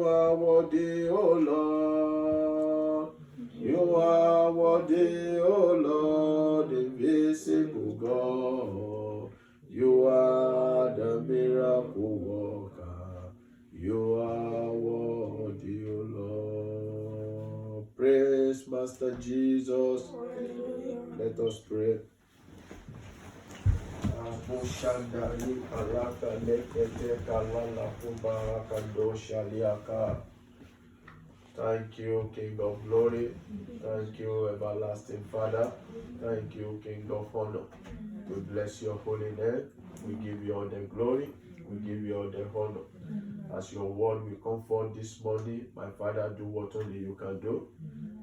You are worthy, O Lord. You are worthy, O Lord, invisible God. You are the miracle worker. You are worthy, O Lord. Praise Master Jesus. Let us pray. Thank you, King of Glory. Thank you, Everlasting Father. Thank you, King of Honor. We bless your holy name. We give you all the glory. We give you all the honor. As your word will come forth this morning, my Father, do what only you can do.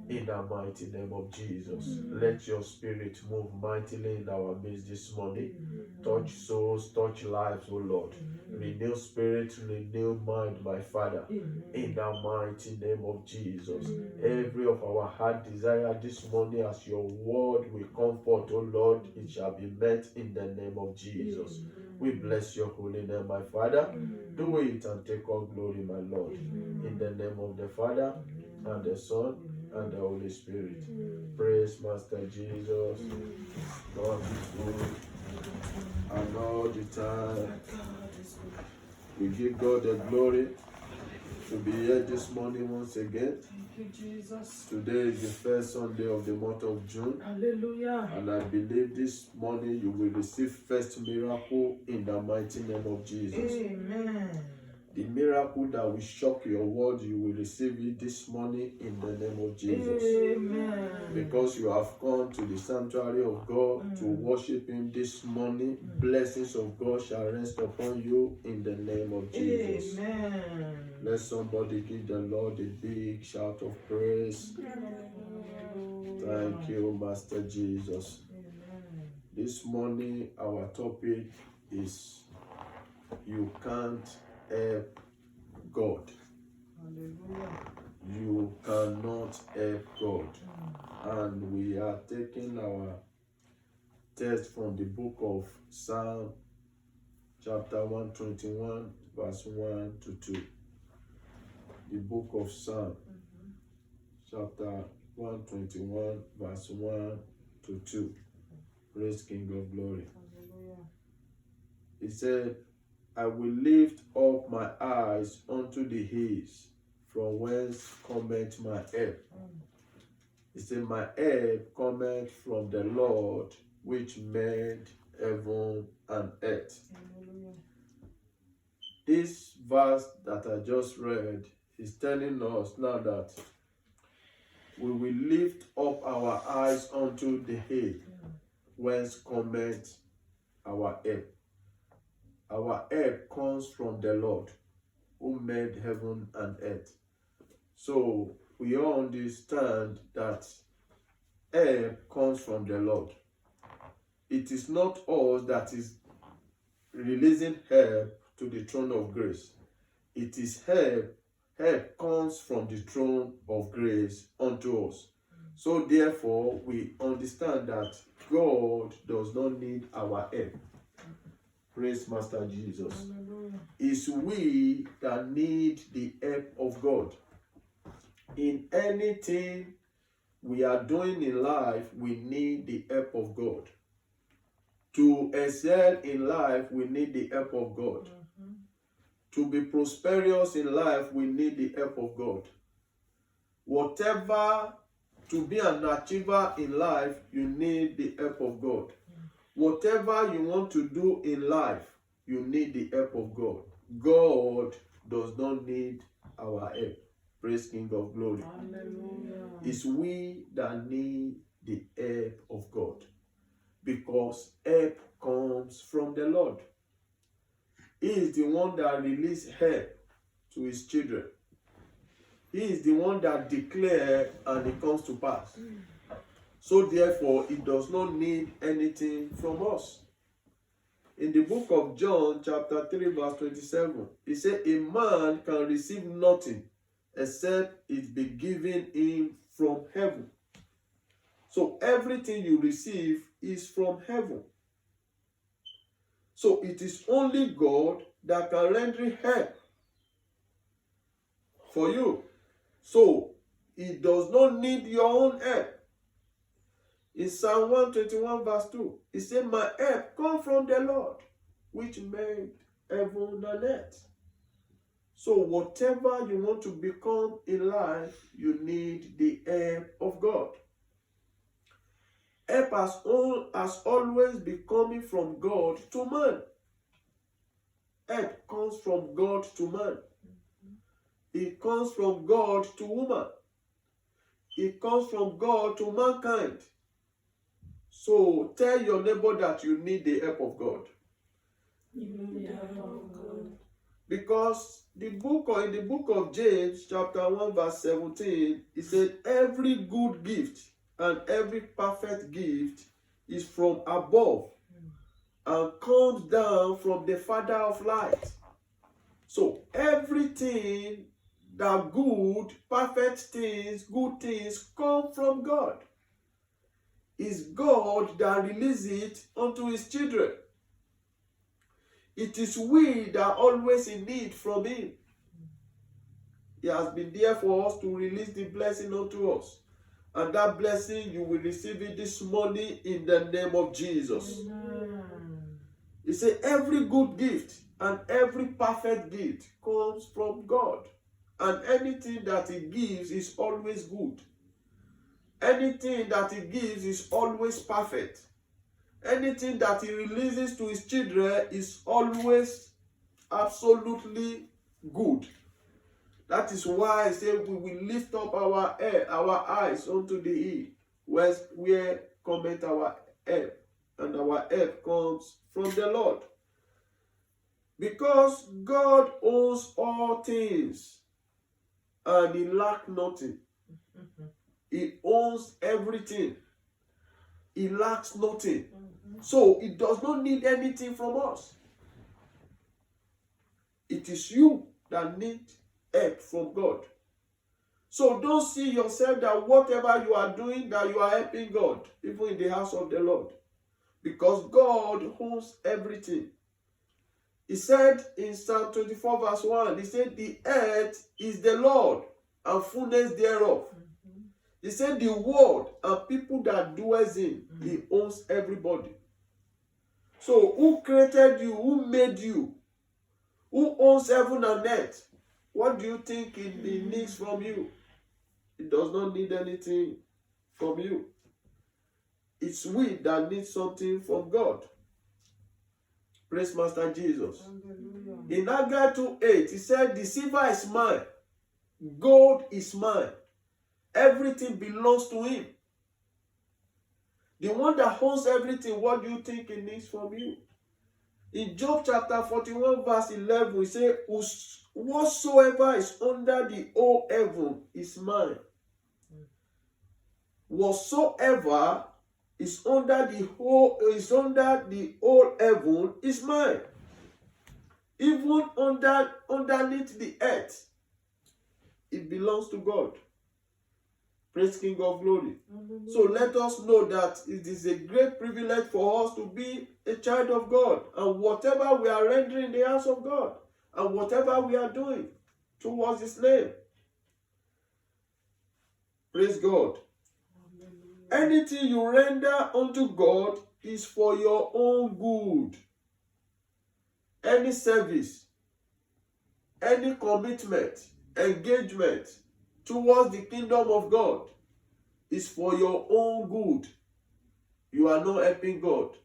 In the mighty name of Jesus. Let your spirit move mightily in our midst this morning. Touch souls, touch lives, O Lord. Renew spirit, renew mind, my Father. In the mighty name of Jesus. Every of our heart desire this morning, as your word will come forth, O Lord, it shall be met in the name of Jesus. We bless your holy name, my Father. Do it and take all glory, my Lord. In the name of the Father, and the Son, and the Holy Spirit. Praise Master Jesus. God is good. And all the time. We give God the glory to be here this morning once again. Thank you, Jesus. Today is the first Sunday of the month of June. Hallelujah. And I believe this morning you will receive first miracle in the mighty name of Jesus. Amen. The miracle that will shock your world, you will receive it this morning in the name of Jesus. Amen. Because you have come to the sanctuary of God to worship Him this morning, blessings of God shall rest upon you in the name of Jesus. Amen. Let somebody give the Lord a big shout of praise. Thank you, Master Jesus. Amen. This morning, our topic is you can't help God. Hallelujah. You cannot help God. And we are taking our text from the book of Psalm, chapter 121, verse 1 to 2. The book of Psalm, chapter 121, verse 1 to 2. Praise King of Glory. Hallelujah. He said, I will lift up my eyes unto the hills, from whence cometh my help. He said, my help cometh from the Lord, which made heaven and earth. Hallelujah. This verse that I just read is telling us now that we will lift up our eyes unto the hill, whence cometh our help. Our help comes from the Lord, who made heaven and earth. So we all understand that help comes from the Lord. It is not us that is releasing help to the throne of grace. It is help. Help comes from the throne of grace unto us. So therefore, we understand that God does not need our help. Praise Master Jesus. Hallelujah. It's we that need the help of God. In anything we are doing in life, we need the help of God. To excel in life, we need the help of God. To be prosperous in life, we need the help of God. Whatever, to be an achiever in life, you need the help of God. Whatever you want to do in life, you need the help of God. God does not need our help. Praise King of Glory. Hallelujah. It's we that need the help of God. Because help comes from the Lord. He is the one that releases help to his children. He is the one that declares and it comes to pass. So therefore, he does not need anything from us. In the book of John, chapter 3, verse 27, he said, a man can receive nothing except it be given him from heaven. So everything you receive is from heaven. So it is only God that can render help. for you. So, he does not need your own help. In Psalm 121 verse 2, he said, my help comes from the Lord, which made heaven and earth. So whatever you want to become in life, you need the help of God. Help has always been coming from God to man. Help comes from God to man. It comes from God to woman. It comes from God to mankind. So tell your neighbor that you need the help of God. You need the help of God. Because in the book of James, chapter 1, verse 17, it said, every good gift and every perfect gift is from above and comes down from the Father of light. So everything that good, perfect things, good things come from God. It's God that releases it unto his children. It is we that are always in need from him. He has been there for us to release the blessing unto us. And that blessing, you will receive it this morning in the name of Jesus. Amen. He said, every good gift and every perfect gift comes from God. And anything that he gives is always good. Anything that he gives is always perfect. Anything that he releases to his children is always absolutely good. That is why I say we will lift up our eyes unto the hill, where cometh our help, and our help comes from the Lord. Because God owns all things, and he lacks nothing. He owns everything. He lacks nothing. So he does not need anything from us. It is you that need help from God. So don't see yourself that whatever you are doing, that you are helping God, even in the house of the Lord. Because God owns everything. He said in Psalm 24 verse 1, he said, the earth is the Lord and fullness thereof. He said, the world and people that dwells in, he owns everybody. So who created you? Who made you? Who owns heaven and earth? What do you think he needs from you? He does not need anything from you. It's we that need something from God. Praise Master Jesus. Hallelujah. In Haggai 2:8, he said, the silver is mine, gold is mine. Everything belongs to him. The one that owns everything, what do you think he needs from you? In Job chapter 41 verse 11, he said, whatsoever is under the whole heaven is mine. Whatsoever is under the whole heaven is mine. Even underneath the earth, it belongs to God. Praise King of Glory. Hallelujah. So let us know that it is a great privilege for us to be a child of God. And whatever we are rendering in the house of God, and whatever we are doing towards his name. Praise God. Anything you render unto God is for your own good. Any service, any commitment, engagement towards the kingdom of God is for your own good. You are not helping God.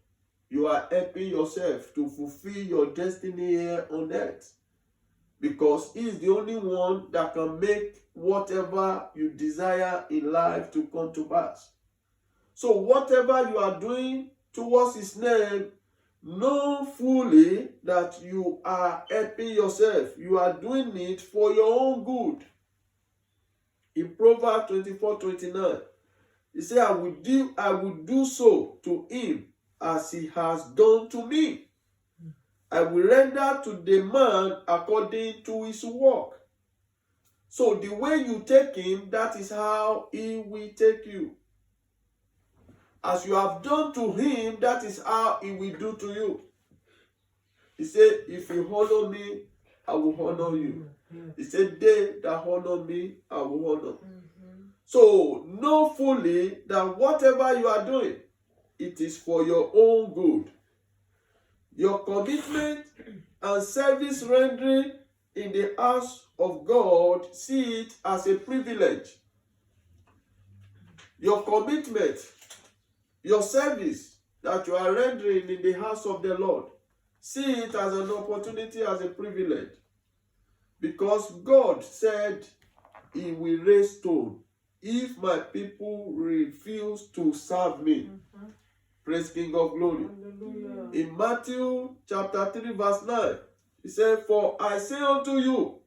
You are helping yourself to fulfill your destiny here on earth. Because he is the only one that can make whatever you desire in life to come to pass. So whatever you are doing towards his name, know fully that you are helping yourself. You are doing it for your own good. In Proverbs 24:29, he said, I will do so to him as he has done to me. I will render to the man according to his work. So the way you take him, that is how he will take you. As you have done to him, that is how he will do to you. He said, if you honor me, I will honor you. Yes. He said, they that honor me, I will honor. Mhm. So know fully that whatever you are doing, it is for your own good. Your commitment and service rendering in the house of God, see it as a privilege. Your commitment, your service that you are rendering in the house of the Lord, see it as an opportunity, as a privilege. Because God said he will raise stone if my people refuse to serve me. Mhm. Praise King of Glory. Hallelujah. In Matthew chapter 3 verse 9, he said, for I say unto you,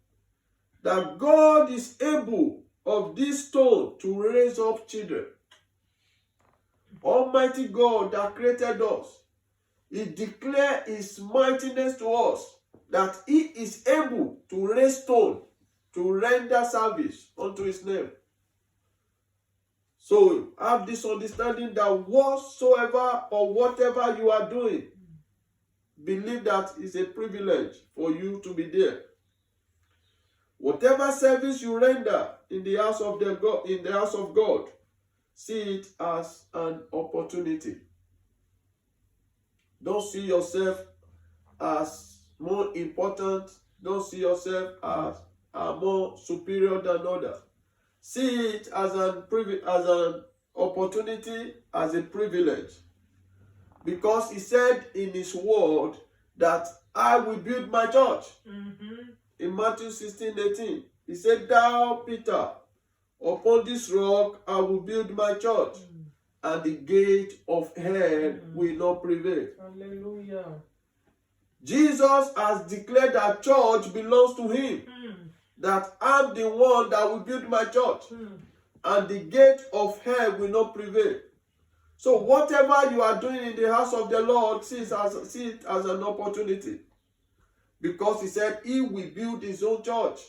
that God is able of this stone to raise up children. Almighty God that created us, he declared his mightiness to us, that he is able to raise stone to render service unto his name. So have this understanding that whatsoever or whatever you are doing, believe that it's a privilege for you to be there. Whatever service you render in the house of God, see it as an opportunity. Don't see yourself as more important. Don't see yourself as more superior than others. See it as an opportunity, as a privilege. Because he said in his word that I will build my church. Mhm. In Matthew 16:18, he said, thou, Peter, upon this rock I will build my church, and the gate of hell will not prevail. Hallelujah. Jesus has declared that church belongs to him. That I'm the one that will build my church, and the gate of hell will not prevail. So whatever you are doing in the house of the Lord, see it as an opportunity. Because he said he will build his own church.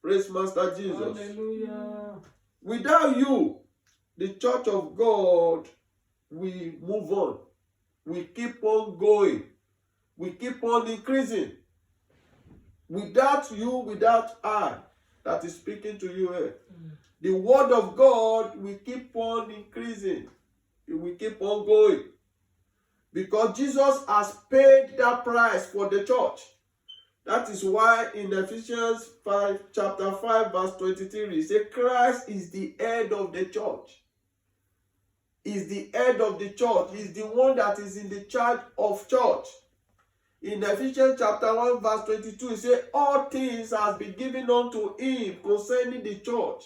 Praise Master Jesus. Hallelujah. Without you, the church of God will move on. We keep on going. We keep on increasing. Without you, without I, that is speaking to you here, the word of God will keep on increasing. It will keep on going. Because Jesus has paid that price for the church. That is why in Ephesians chapter 5, verse 23, it says, Christ is the head of the church. Is the head of the church. Is the one that is in the charge of church. In Ephesians chapter 1, verse 22, it says, all things has been given unto him concerning the church,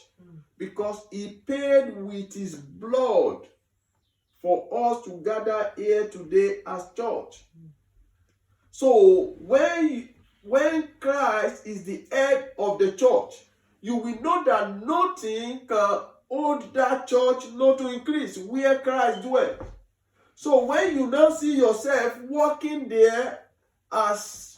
because he paid with his blood for us to gather here today as church. So when Christ is the head of the church, you will know that nothing can hold that church not to increase where Christ dwells. So when you now see yourself working there as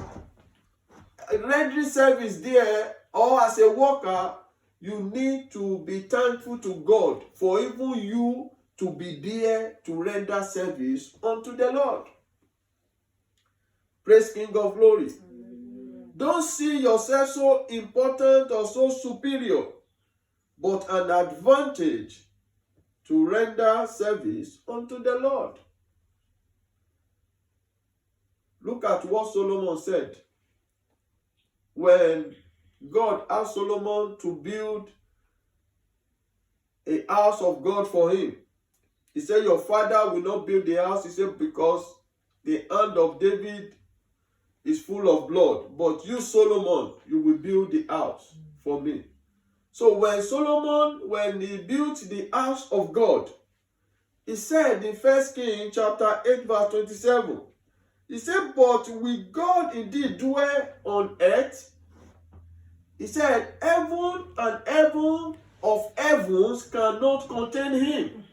rendering service there or as a worker, you need to be thankful to God for even you to be there to render service unto the Lord. Praise King of Glory. Don't see yourself so important or so superior, but an advantage to render service unto the Lord. Look at what Solomon said when God asked Solomon to build a house of God for him. He said, your father will not build the house. He said, because the hand of David is full of blood. But you, Solomon, you will build the house for me. So when Solomon, when he built the house of God, he said in 1 Kings chapter 8 verse 27, he said, but will God indeed dwell on earth? He said, heaven and heaven of heavens cannot contain him.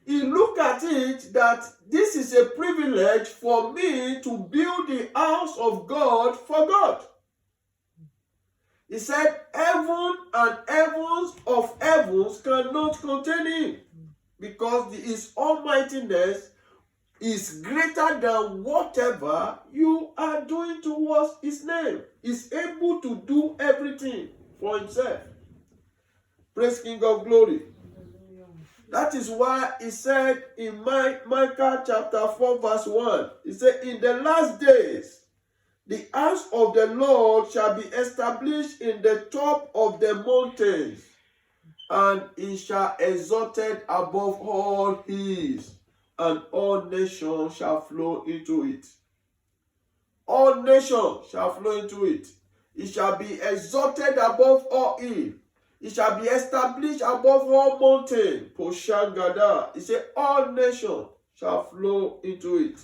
He looked at it that this is a privilege for me to build the house of God for God. He said, heaven and heavens of heavens cannot contain him, because his almightiness is greater than whatever you are doing towards his name. He's able to do everything for himself. Praise King of Glory. That is why he said in Micah chapter 4 verse 1, he said, in the last days, the house of the Lord shall be established in the top of the mountains, and it shall exalted above all hills, and all nations shall flow into it. All nations shall flow into it. It shall be exalted above all hills. It shall be established above all mountains. Poshangada. It said, all nations shall flow into it.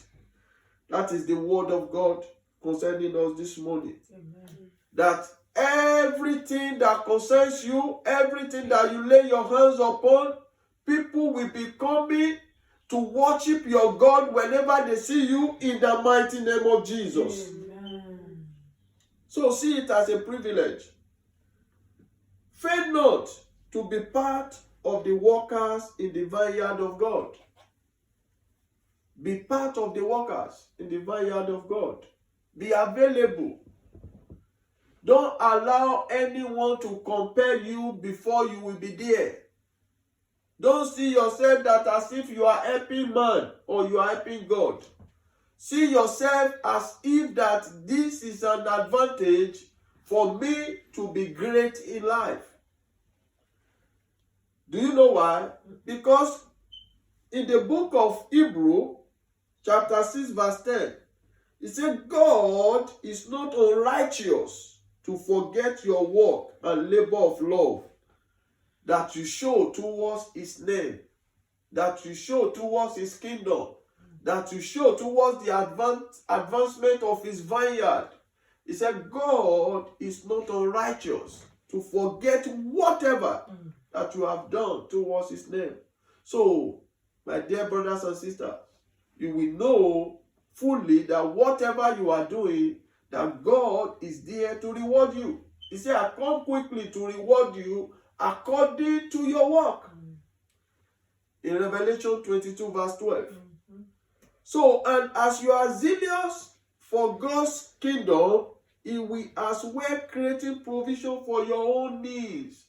That is the word of God concerning us this morning. Amen. That everything that concerns you, everything that you lay your hands upon, people will be coming to worship your God whenever they see you in the mighty name of Jesus. Amen. So see it as a privilege. Fail not to be part of the workers in the vineyard of God. Be part of the workers in the vineyard of God. Be available. Don't allow anyone to compare you before you will be there. Don't see yourself that as if you are helping man or you are helping God. See yourself as if that this is an advantage for me to be great in life. Do you know why? Because in the book of Hebrews, chapter 6, verse 10, it said, God is not unrighteous to forget your work and labor of love that you show towards his name, that you show towards his kingdom, that you show towards the advancement of his vineyard. He said, God is not unrighteous to forget whatever that you have done towards his name. So, my dear brothers and sisters, you will know fully that whatever you are doing, that God is there to reward you. He said, I come quickly to reward you according to your work. In Revelation 22 verse 12. So, and as you are zealous for God's kingdom, he will as well creating provision for your own needs.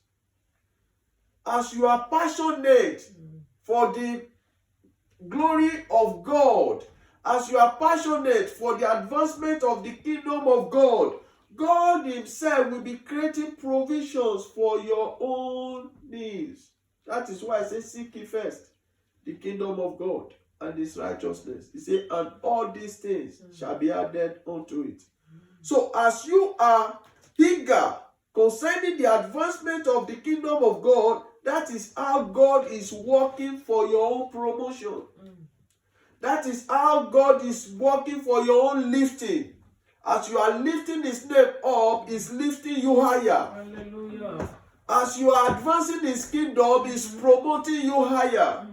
As you are passionate for the glory of God, as you are passionate for the advancement of the kingdom of God, God himself will be creating provisions for your own needs. That is why I say, seek ye first the kingdom of God and his righteousness. He said, and all these things shall be added unto it. So as you are eager concerning the advancement of the kingdom of God, that is how God is working for your own promotion. That is how God is working for your own lifting. As you are lifting his name up, he's lifting you higher. Hallelujah. As you are advancing his kingdom, he's promoting you higher.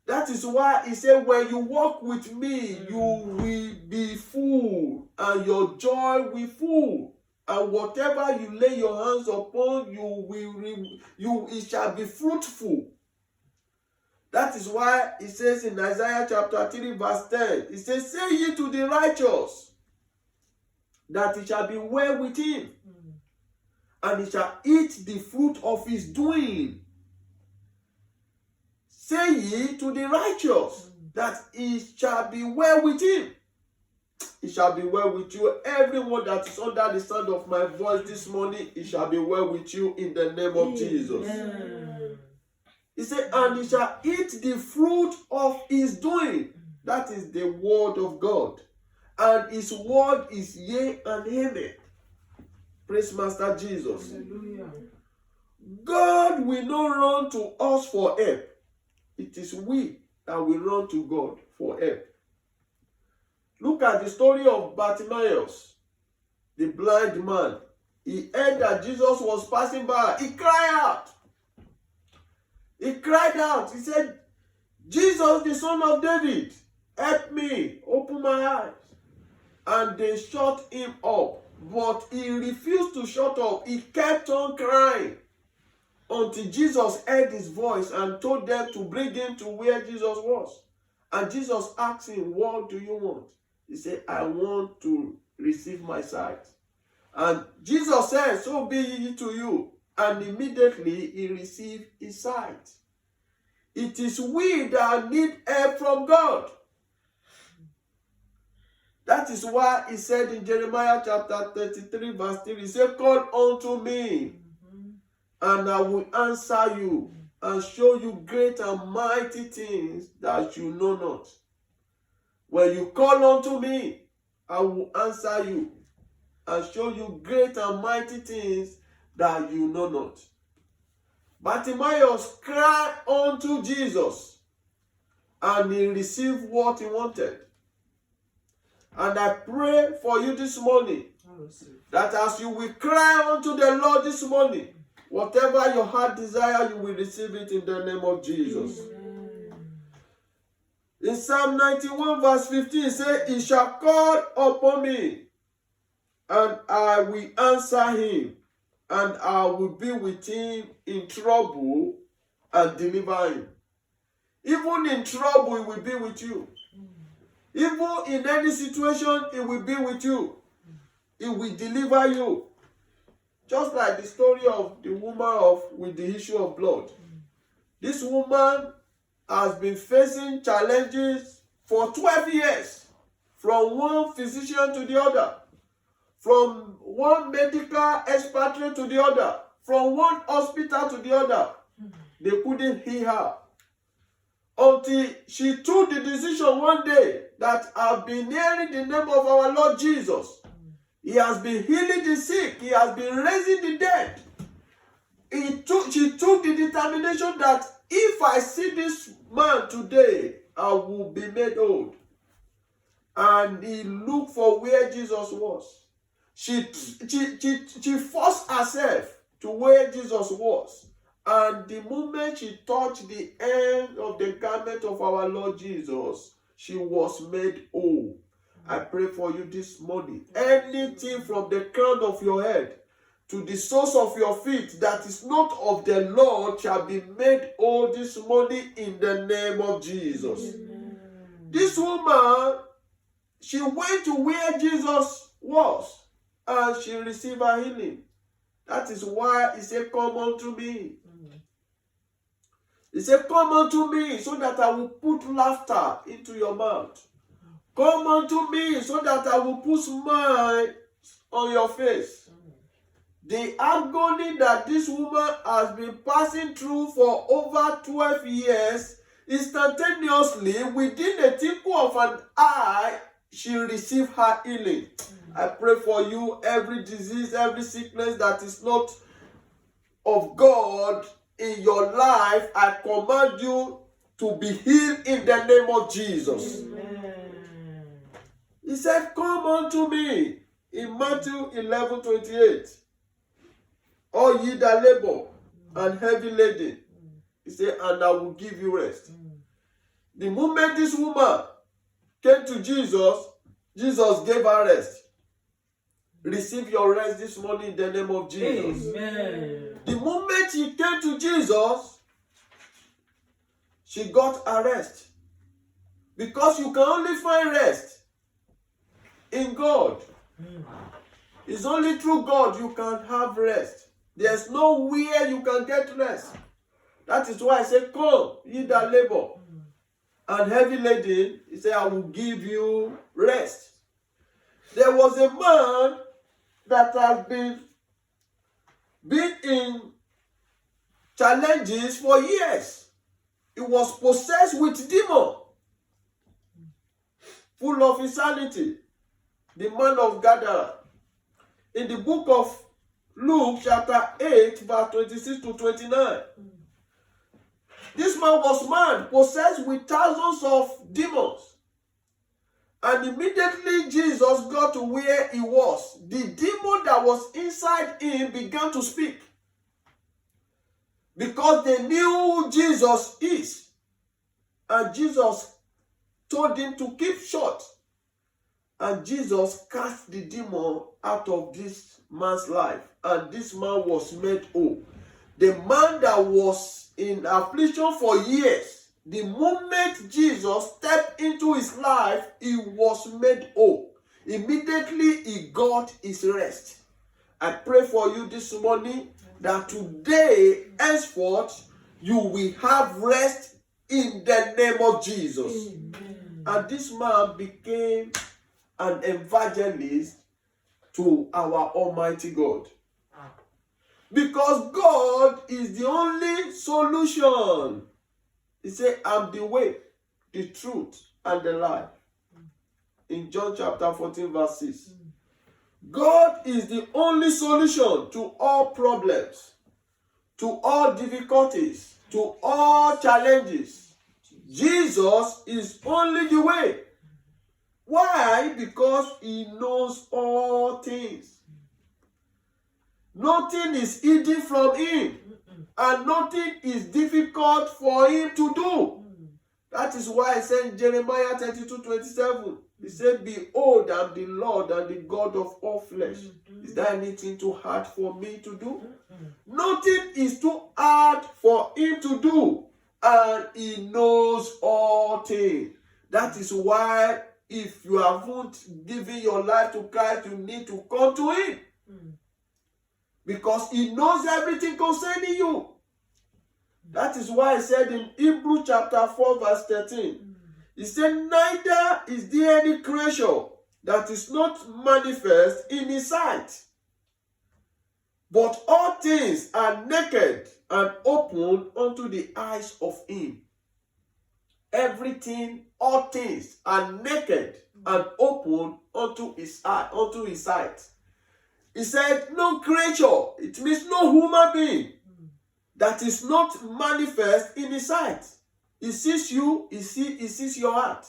That is why he said, when you walk with me, you will be full, and your joy will full. And whatever you lay your hands upon, it shall be fruitful. That is why it says in Isaiah chapter 3 verse 10, it says, say ye to the righteous, that it shall be well with him, and he shall eat the fruit of his doing. Say ye to the righteous, that it shall be well with him. It shall be well with you. Everyone that is under the sound of my voice this morning, it shall be well with you in the name of Jesus. He said, and he shall eat the fruit of his doing. That is the word of God. And his word is yea and amen. Praise Master Jesus. Hallelujah. God will not run to us for help. It is we that will run to God for help. Look at the story of Bartimaeus, the blind man. He heard that Jesus was passing by. He cried out. He cried out. He said, Jesus, the son of David, help me, open my eyes. And they shut him up. But he refused to shut up. He kept on crying until Jesus heard his voice and told them to bring him to where Jesus was. And Jesus asked him, what do you want? He said, I want to receive my sight. And Jesus said, so be it to you. And immediately he received his sight. It is we that need help from God. That is why he said in Jeremiah chapter 33 verse 3, he said, call unto me, and I will answer you, and show you great and mighty things that you know not. When you call unto me, I will answer you, and show you great and mighty things that you know not. Bartimaeus cried unto Jesus, and he received what he wanted. And I pray for you this morning, that as you will cry unto the Lord this morning, whatever your heart desire, you will receive it in the name of Jesus. In Psalm 91 verse 15, it says, he shall call upon me, and I will answer him, and I will be with him in trouble and deliver him. Even in trouble, he will be with you. Even in any situation, he will be with you. He will deliver you. Just like the story of the woman with the issue of blood. This woman has been facing challenges for 12 years. From one physician to the other. From one medical expatriate to the other. From one hospital to the other. They couldn't heal her. Until she took the decision one day that I've been hearing the name of our Lord Jesus. He has been healing the sick. He has been raising the dead. She took the determination that if I see this man today, I will be made old. And he looked for where Jesus was. She forced herself to where Jesus was. And the moment she touched the end of the garment of our Lord Jesus, she was made whole. I pray for you this morning. Anything from the crown of your head to the soles of your feet that is not of the Lord shall be made whole this morning in the name of Jesus. Amen. This woman, she went to where Jesus was and she received her healing. That is why he said, come unto me. He said, come unto me so that I will put laughter into your mouth. Come unto me so that I will put smile on your face. The agony that this woman has been passing through for over 12 years, instantaneously, within the twinkle of an eye, she received her healing. I pray for you, every disease, every sickness that is not of God in your life, I command you to be healed in the name of Jesus. Amen. He said, come unto me in Matthew 11:28. All ye that labor and heavy laden, he said, and I will give you rest. The moment this woman came to Jesus, Jesus gave her rest. Receive your rest this morning in the name of Jesus. Amen. The moment she came to Jesus, she got a rest. Because you can only find rest in God. It's only through God you can have rest. There's nowhere you can get rest. That is why I say, come, ye that labor and heavy laden, he said, I will give you rest. There was a man that has been in challenges for years. He was possessed with demon, full of insanity. The man of Gadara. In the book of Luke chapter 8 verse 26 to 29. This man was man possessed with thousands of demons. And immediately Jesus got to where he was. The demon that was inside him began to speak. Because they knew who Jesus is. And Jesus told him to keep short. And Jesus cast the demon out of this man's life. And this man was made whole. The man that was in affliction for years, the moment Jesus stepped into his life, he was made whole. Immediately he got his rest. I pray for you this morning that today, henceforth, you will have rest in the name of Jesus. Amen. And this man became an evangelist to our Almighty God. Because God is the only solution. He said, I'm the way, the truth, and the life. In John chapter 14, verse 6. God is the only solution to all problems, to all difficulties, to all challenges. Jesus is only the way. Why? Because he knows all things. Nothing is hidden from him, and nothing is difficult for him to do. That is why I said in Jeremiah 32:27, he said, behold, I'm the Lord and the God of all flesh. Is there anything too hard for me to do? Nothing is too hard for him to do, and he knows all things. That is why if you haven't given your life to Christ, you need to come to him. Because he knows everything concerning you. That is why I said in Hebrews chapter 4 verse 13, he said, neither is there any creature that is not manifest in his sight, but all things are naked and open unto the eyes of him. Everything, all things are naked and open unto his sight. He said, no creature, it means no human being that is not manifest in his sight. He sees you, he sees your heart.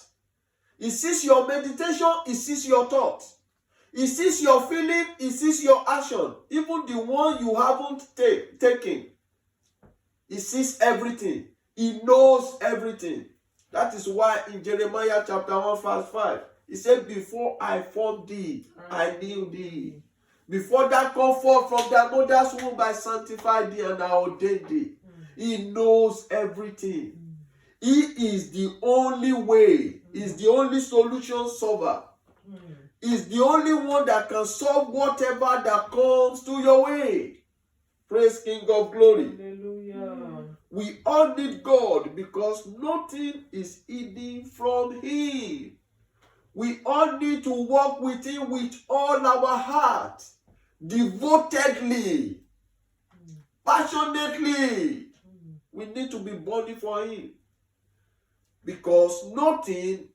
He sees your meditation, he sees your thoughts. He sees your feeling, he sees your action. Even the one you haven't taken. He sees everything. He knows everything. That is why in Jeremiah chapter 1 verse 5, he said, before I formed thee, I knew thee. Before that come forth from thy mother's womb, I sanctified thee and I ordained thee. He knows everything. He is the only way. He is the only solution solver. He is the only one that can solve whatever that comes to your way. Praise King of Glory. Hallelujah. We all need God because nothing is hidden from him. We all need to walk with him with all our heart, devotedly, passionately. We need to be burning for him. Because nothing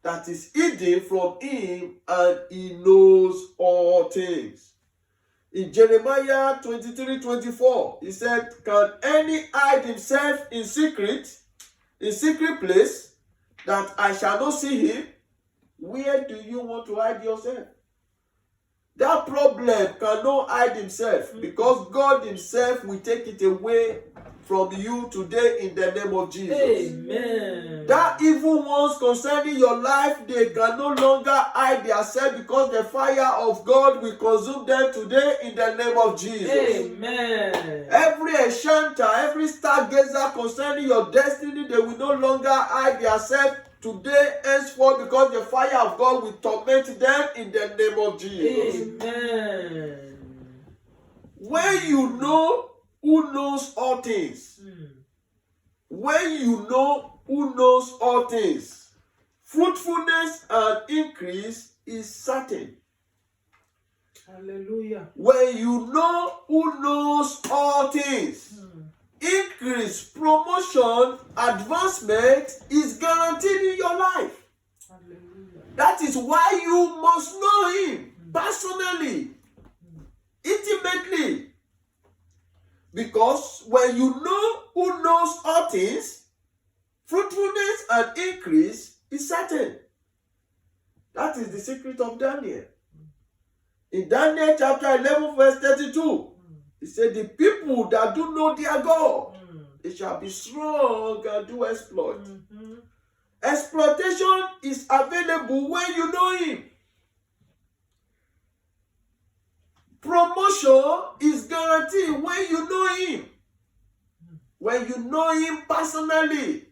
that is hidden from him, and he knows all things. In Jeremiah 23:24, he said, can any hide himself in secret place, that I shall not see him? Where do you want to hide yourself? That problem cannot hide himself, because God himself will take it away from you today in the name of Jesus. Amen. That evil ones concerning your life, they can no longer hide themselves, because the fire of God will consume them today in the name of Jesus. Amen. Every enchanter, every stargazer concerning your destiny, they will no longer hide themselves today, henceforth, because the fire of God will torment them in the name of Jesus. Amen. When you know who knows all things, when you know who knows all things, fruitfulness and increase is certain. Hallelujah. When you know who knows all things, increase, promotion, advancement is guaranteed in your life. Hallelujah. That is why you must know him personally, intimately. Because when you know who knows all things, fruitfulness and increase is certain. That is the secret of Daniel. In Daniel chapter 11 verse 32, he said, the people that do know their God, they shall be strong and do exploit. Exploitation is available when you know him. Promotion is guaranteed when you know him. when you know him personally,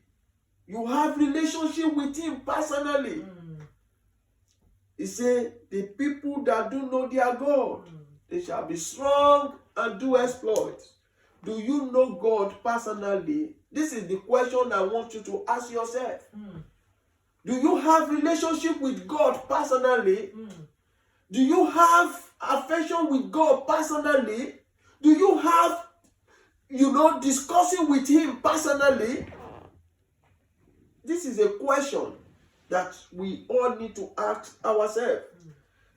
you have relationship with him personally. He said, the people that do know their God, they shall be strong and do exploits. Do you know God personally? This is the question I want you to ask yourself. Do you have relationship with God personally? Do you have affection with God personally? Do you have, discussing with him personally? This is a question that we all need to ask ourselves.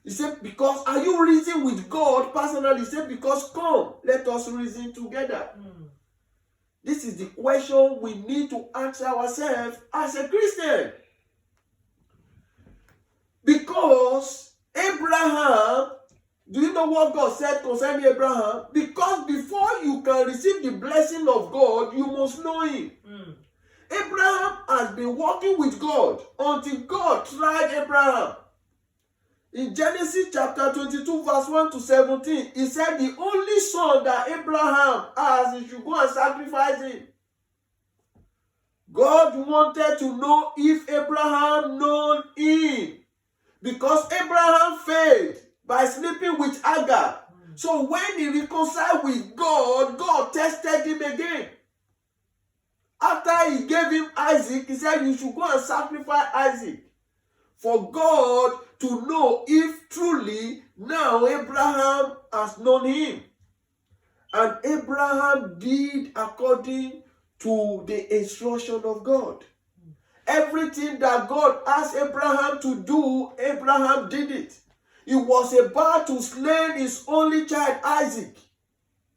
He said, because are you reasoning with God personally? He said, because come, let us reason together. This is the question we need to ask ourselves as a Christian. Because Abraham, do you know what God said concerning Abraham? Because before you can receive the blessing of God, you must know him. Abraham has been walking with God until God tried Abraham. In Genesis chapter 22 verse 1 to 17, he said the only son that Abraham has, he should go and sacrifice him. God wanted to know if Abraham known him. Because Abraham failed by sleeping with Hagar. So when he reconciled with God, God tested him again. After he gave him Isaac, he said, you should go and sacrifice Isaac. For God to know if truly now Abraham has known him. And Abraham did according to the instruction of God. Everything that God asked Abraham to do, Abraham did it. He was about to slay his only child, Isaac.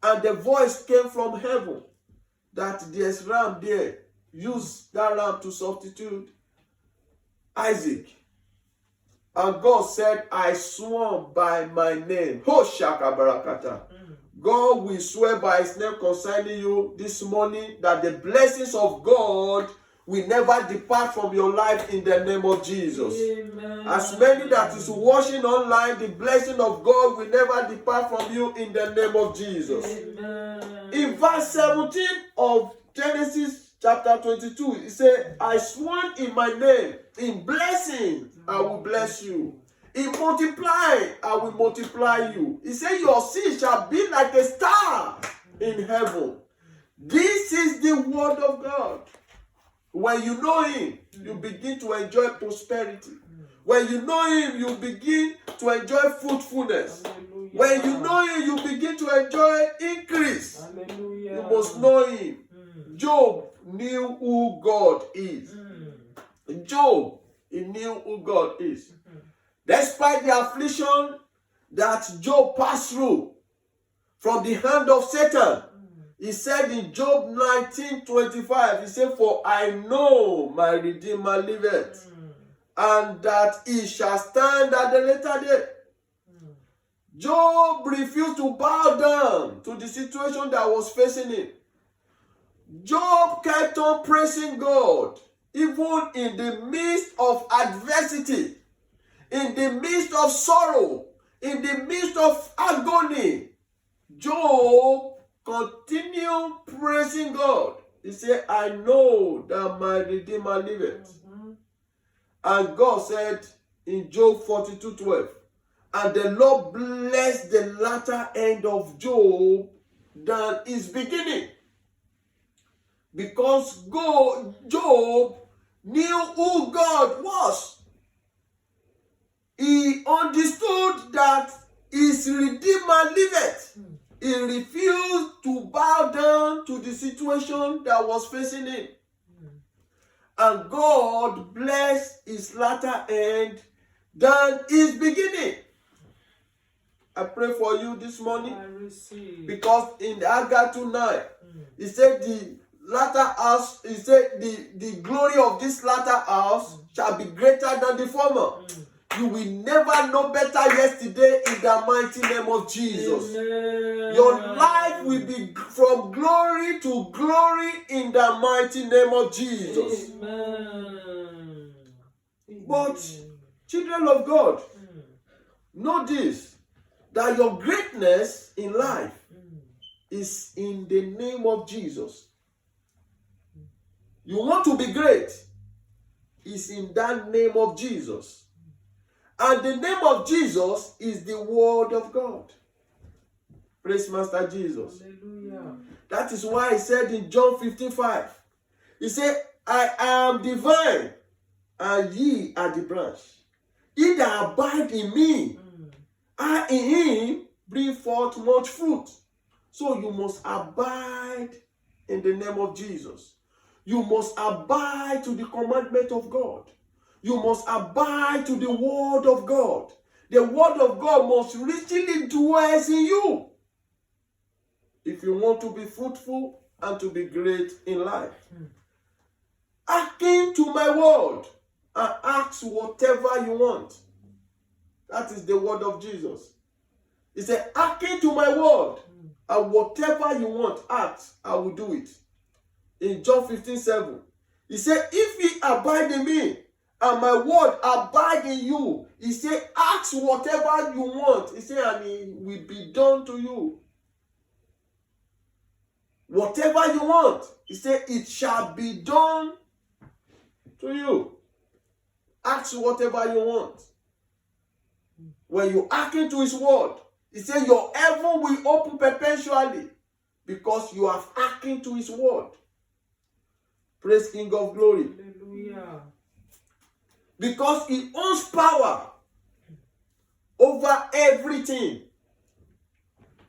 And the voice came from heaven that there's ram there. Use that ram to substitute Isaac. And God said, I swear by my name. Hoshaka Barakata. God will swear by his name concerning you this morning that the blessings of God will never depart from your life in the name of Jesus. Amen. As many that is watching online, the blessing of God will never depart from you in the name of Jesus. Amen. In verse 17 of Genesis chapter 22, it says, I sworn in my name, in blessing I will bless you. In multiply, I will multiply you. He said, your seed shall be like a star in heaven. This is the word of God. When you know him, you begin to enjoy prosperity. When you know him, you begin to enjoy fruitfulness. Hallelujah. When you know him, you begin to enjoy increase. Hallelujah. You must know him. Job knew who God is. Job, he knew who God is. Despite the affliction that Job passed through from the hand of Satan, he said in Job 19:25, he said, for I know my Redeemer liveth, and that he shall stand at the later day. Job refused to bow down to the situation that was facing him. Job kept on praising God, even in the midst of adversity, in the midst of sorrow, in the midst of agony. Job continue praising God. He said, I know that my Redeemer liveth. And God said in Job 42:12, and the Lord blessed the latter end of Job than his beginning. Because Job knew who God was. He understood that his Redeemer liveth. He refused to bow down to the situation that was facing him. And God blessed his latter end than his beginning. I pray for you this morning. I receive. Because in Haggai 2:9, he said the latter house, he said the glory of this latter house shall be greater than the former. You will never know better yesterday in the mighty name of Jesus. Amen. Your life will be from glory to glory in the mighty name of Jesus. Amen. But children of God, know this, that your greatness in life is in the name of Jesus. You want to be great? It's in that name of Jesus. And the name of Jesus is the Word of God. Praise Master Jesus. Hallelujah. That is why he said in John 15:5, he said, I am the vine, and ye are the branch. He that abide in me, I in him, bring forth much fruit. So you must abide in the name of Jesus. You must abide to the commandment of God. You must abide to the word of God. The word of God must richly dwell in you if you want to be fruitful and to be great in life. Hearken to my word and ask whatever you want. That is the word of Jesus. He said, hearken to my word, and whatever you want, ask, I will do it. In John 15:7, he said, if ye abide in me, and my word abide in you, he said, ask whatever you want. He said, and it will be done to you. Whatever you want, he said, it shall be done to you. Ask whatever you want. When you hearken to his word, he said your heaven will open perpetually because you have hearkened to his word. Praise King of Glory. Hallelujah. Because he owns power over everything.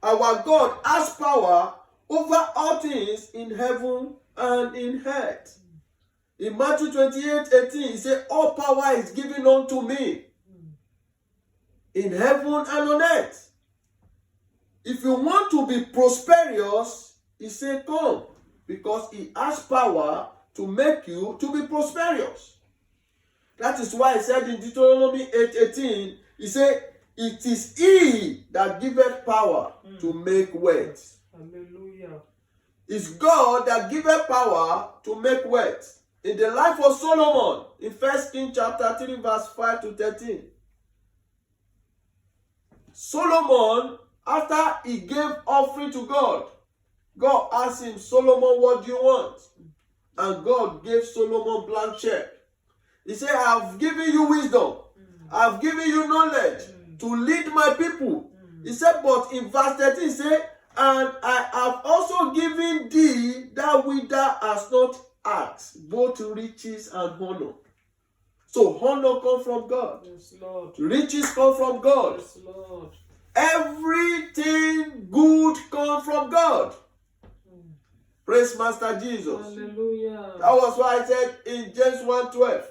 Our God has power over all things in heaven and in earth. In Matthew 28:18, he said, all power is given unto me in heaven and on earth. If you want to be prosperous, he said, come, because he has power to make you to be prosperous. That is why he said in Deuteronomy 8:18, he said, it is he that giveth power to make wealth. Hallelujah. It's God that giveth power to make wealth. In the life of Solomon, in 1 Kings chapter 3, verse 5 to 13, Solomon, after he gave offering to God, God asked him, Solomon, what do you want? And God gave Solomon blank check. He said, I have given you wisdom. I have given you knowledge to lead my people. He said, but in verse 13, he said, and I have also given thee that which thou hast not asked, both riches and honor. So honor comes from God. Yes, Lord. Riches come from God. Yes, Lord. Everything good comes from God. Praise Master Jesus. Hallelujah. That was why I said in James 1:12,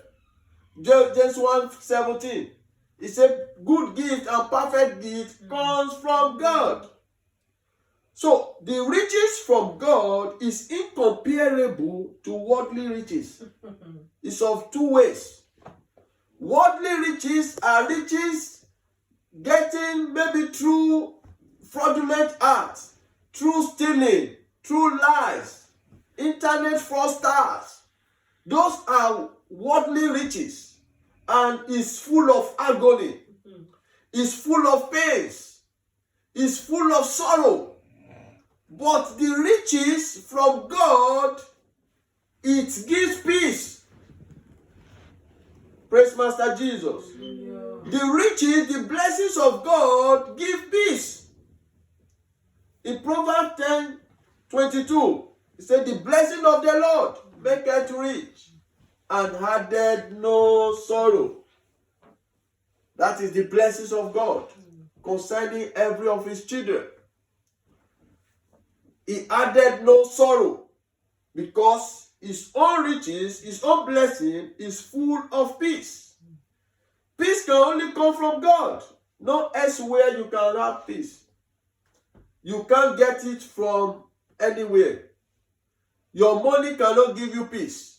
James 1:17, he said, good gift and perfect gift comes from God. So the riches from God is incomparable to worldly riches. It's of two ways. Worldly riches are riches getting maybe through fraudulent acts, through stealing, through lies, internet fraudsters. Those are worldly riches, and is full of agony, is full of pains, is full of sorrow. But the riches from God, it gives peace. Praise Master Jesus. The riches, the blessings of God give peace. In Proverbs 10:22, it said, the blessing of the Lord maketh rich and added no sorrow. That is the blessings of God concerning every of his children. He added no sorrow because his own riches, his own blessing is full of peace. Peace can only come from God. No elsewhere you can have peace. You can't get it from anywhere. Your money cannot give you peace.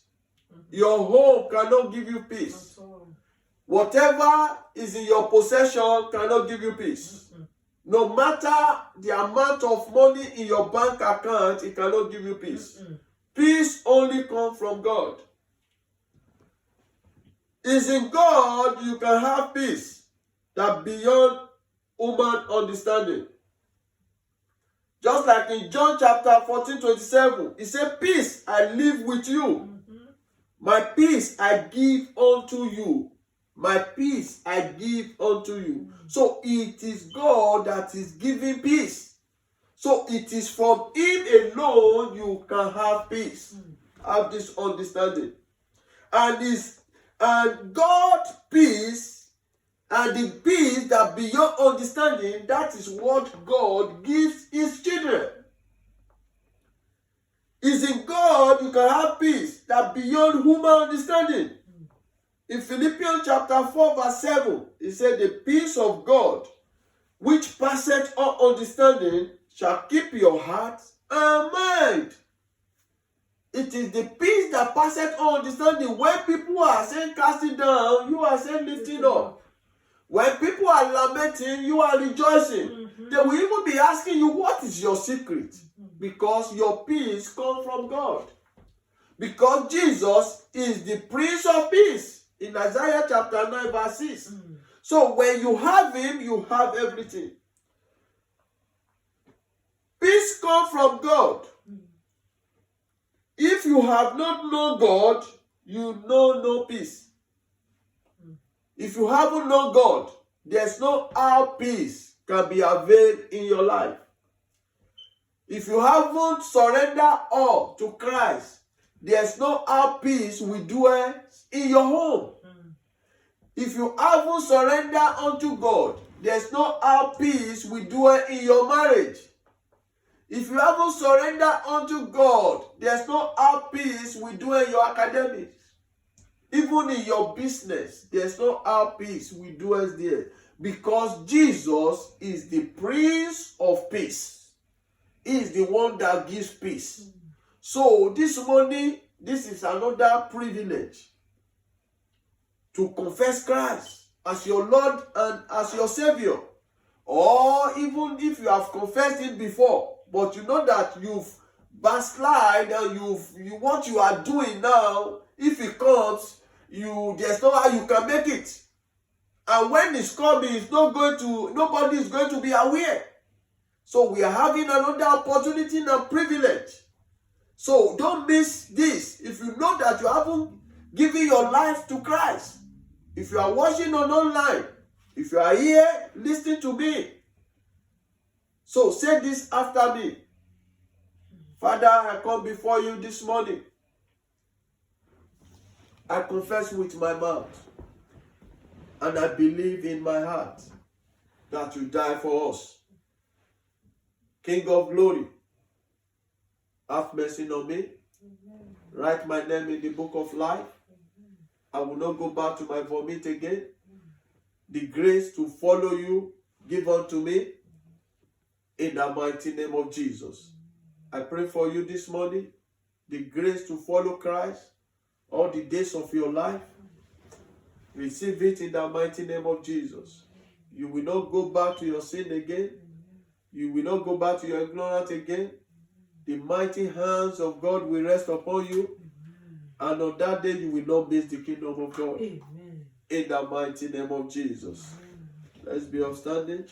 Your home cannot give you peace. Whatever is in your possession cannot give you peace. No matter the amount of money in your bank account, it cannot give you peace. Peace only comes from God. It's in God you can have peace that beyond human understanding. Just like in John chapter 14:27, he said, peace I live with you. My peace I give unto you. My peace I give unto you. So it is God that is giving peace. So it is from Him alone you can have peace. Have this understanding. And God's peace and the peace that beyond understanding, that is what God gives His children. It's in God you can have peace that beyond human understanding. In Philippians chapter 4 verse 7, it said, the peace of God, which passeth all understanding, shall keep your heart and mind. It is the peace that passeth all understanding. When people are saying casting down, you are saying lifting up. When people are lamenting, you are rejoicing. They will even be asking you, what is your secret? Because your peace comes from God. Because Jesus is the Prince of Peace. In Isaiah chapter 9 verse 6. So when you have Him, you have everything. Peace comes from God. If you have not known God, you know no peace. If you haven't known God, there's no how peace can be availed in your life. If you haven't surrendered all to Christ, there's no how peace will dwell in your home. If you haven't surrendered unto God, there's no how peace will dwell in your marriage. If you haven't surrendered unto God, there's no how peace will dwell in your academics. Even in your business, there's no how peace will dwell there. Because Jesus is the Prince of Peace. He is the one that gives peace. So this morning, this is another privilege to confess Christ as your Lord and as your Savior. Or even if you have confessed Him before, but you know that you've backslide and what you are doing now, if it comes, there's no how you can make it. And when it's coming, nobody is going to be aware. So we are having another opportunity and privilege. So don't miss this. If you know that you haven't given your life to Christ, if you are watching online, if you are here, listen to me. So say this after me. Father, I come before you this morning. I confess with my mouth and I believe in my heart that you died for us. King of glory, have mercy on me. Amen. Write my name in the book of life. Amen. I will not go back to my vomit again. The grace to follow you, give unto me in the mighty name of Jesus. I pray for you this morning, the grace to follow Christ all the days of your life. Receive it in the mighty name of Jesus. You will not go back to your sin again. You will not go back to your ignorance again. The mighty hands of God will rest upon you. And on that day, you will not miss the kingdom of God. Amen. In the mighty name of Jesus. Amen. Let's be upstanding.